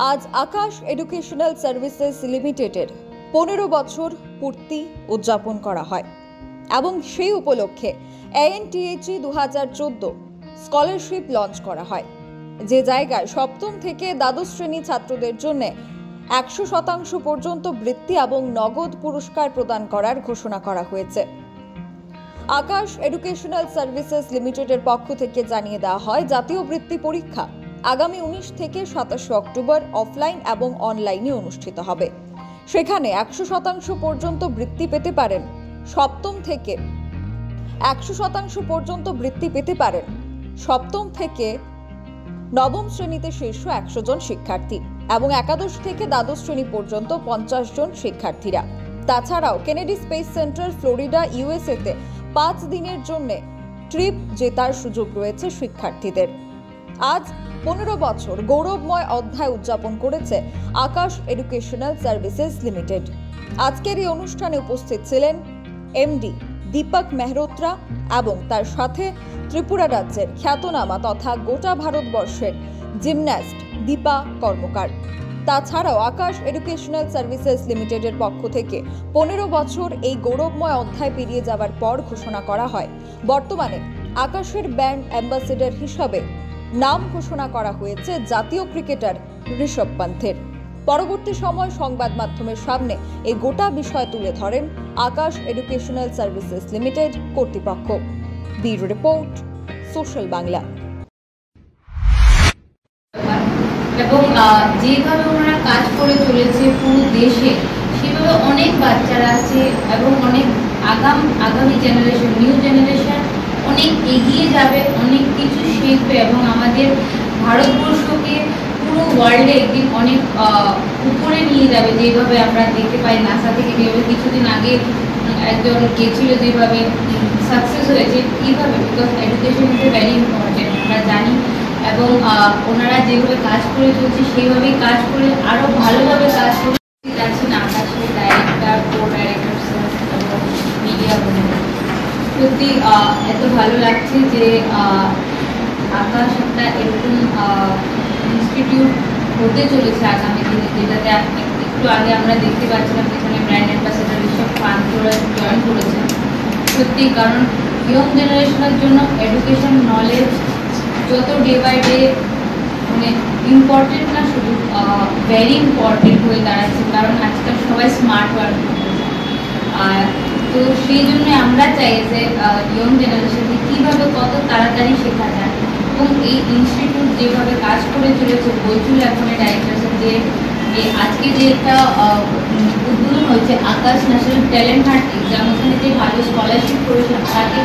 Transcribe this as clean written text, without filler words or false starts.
আজ আকাশ educational services লিমিটেডের 15 বছর পূর্তি উদযাপন করা হয় এবং সেই উপলক্ষে ANTHE 2014 স্কলারশিপ লঞ্চ করা হয়, যে জায়গায় সপ্তম থেকে দ্বাদশ শ্রেণী ছাত্রদের জন্য 100% পর্যন্ত বৃত্তি এবং নগদ পুরস্কার প্রদান করার ঘোষণা করা হয়েছে। আকাশ এডুকেশনাল সার্ভিসেস লিমিটেডের পক্ষ থেকে জানিয়ে দেওয়া হয়, জাতীয় বৃত্তি পরীক্ষা আগামী 19 থেকে 27 অক্টোবর অফলাইন এবং অনলাইনে অনুষ্ঠিত হবে। সেখানে 100% পর্যন্ত বৃত্তি পেতে পারেন সপ্তম থেকে 100% পর্যন্ত বৃত্তি পেতে পারেন সপ্তম থেকে নবম শ্রেণীতে শীর্ষ 100 জন শিক্ষার্থী এবং একাদশ থেকে দ্বাদশ শ্রেণী পর্যন্ত 50 জন শিক্ষার্থীরা। তাছাড়াও কেনেডি স্পেস সেন্টার ফ্লোরিডা USA-তে 5 দিনের জন্য ট্রিপ জেতার সুযোগ রয়েছে শিক্ষার্থীদের। আজ 15 বছর গৌরবময় অধ্যায় উদযাপন করেছে আকাশ এডুকেশনাল সার্ভিসেস লিমিটেড। আজকের এই অনুষ্ঠানে উপস্থিত ছিলেন MD দীপক মেহরোত্রা এবং তার সাথে ত্রিপুরা রাজ্যের খ্যাতনামা তথা গোটা ভারতবর্ষের জিমন্যাস্ট দীপা কর্মকার। তাছাড়াও আকাশ এডুকেশনাল সার্ভিসেস লিমিটেডের পক্ষ থেকে 15 বছর এই গৌরবময় অধ্যায় পেরিয়ে যাওয়ার পর ঘোষণা করা হয়, বর্তমানে আকাশের ব্র্যান্ড অ্যাম্বাসেডর হিসাবে নাম ঘোষণা করা হয়েছে জাতীয় ক্রিকেটার ঋষভ পান্থের। পরবর্তী সময় সংবাদ মাধ্যমের সামনে এই গোটা বিষয় তুলে ধরেন আকাশ এডুকেশনাল সার্ভিসেস লিমিটেড কর্তৃপক্ষ। Bureau report, social Bangla. এবং যেভাবে ওনারা কাজ করে চলেছে পুরো দেশে, সেভাবে অনেক বাচ্চারা আছে এবং অনেক আগামী জেনারেশন, নিউ জেনারেশন অনেক এগিয়ে যাবে, অনেক কিছু শিখবে এবং আমাদের ভারতবর্ষকে পুরো ওয়ার্ল্ডে একদিন অনেক উপরে নিয়ে যাবে। যেভাবে আমরা দেখতে পাই নাসা থেকে যেভাবে কিছুদিন আগে একজন গেছিল, যেভাবে সাকসেস হয়েছে, কীভাবে, because education is very important আমরা জানি। এবং ওনারা যেভাবে কাজ করে চলছে সেইভাবেই কাজ করে আরও ভালোভাবে কাজ করে যাচ্ছেন আকাশের ডাইরেক্টর, কো ডাইরেক্টর এবং মিডিয়া বলে। সত্যি এত ভালো লাগছে যে আকাশ একটা এরকম ইনস্টিটিউট হতে চলেছে আগামী দিনে, যেটাতে একটু আগে আমরা দেখতে পাচ্ছিলাম যেখানে ব্র্যান্ড অ্যাম্বাসেডর ঋষভ পান্থরা জয়েন করেছেন। সত্যি, কারণ ইয়ং জেনারেশনের জন্য এডুকেশন নলেজ যত ডে বাই ডে মানে ইম্পর্টেন্ট না, শুধু ভেরি ইম্পর্টেন্ট হয়ে দাঁড়াচ্ছে, কারণ আজকাল সবাই স্মার্ট ওয়ার্ক করতেছে। তো সেই জন্য আমরা চাই যে ইয়ং জেনারেশনকে কীভাবে কত তাড়াতাড়ি শেখা যায়। এবং এই ইনস্টিটিউট যেভাবে কাজ করে চলেছে, বৈচুল এখনের ডাইরেক্টর যে আজকে যে একটা উদ্বোধন হয়েছে আকাশ ন্যাশনাল ট্যালেন্ট হান্ট এক্সাম, ওখানে যে ভালো স্কলারশিপ করেছেন তাকে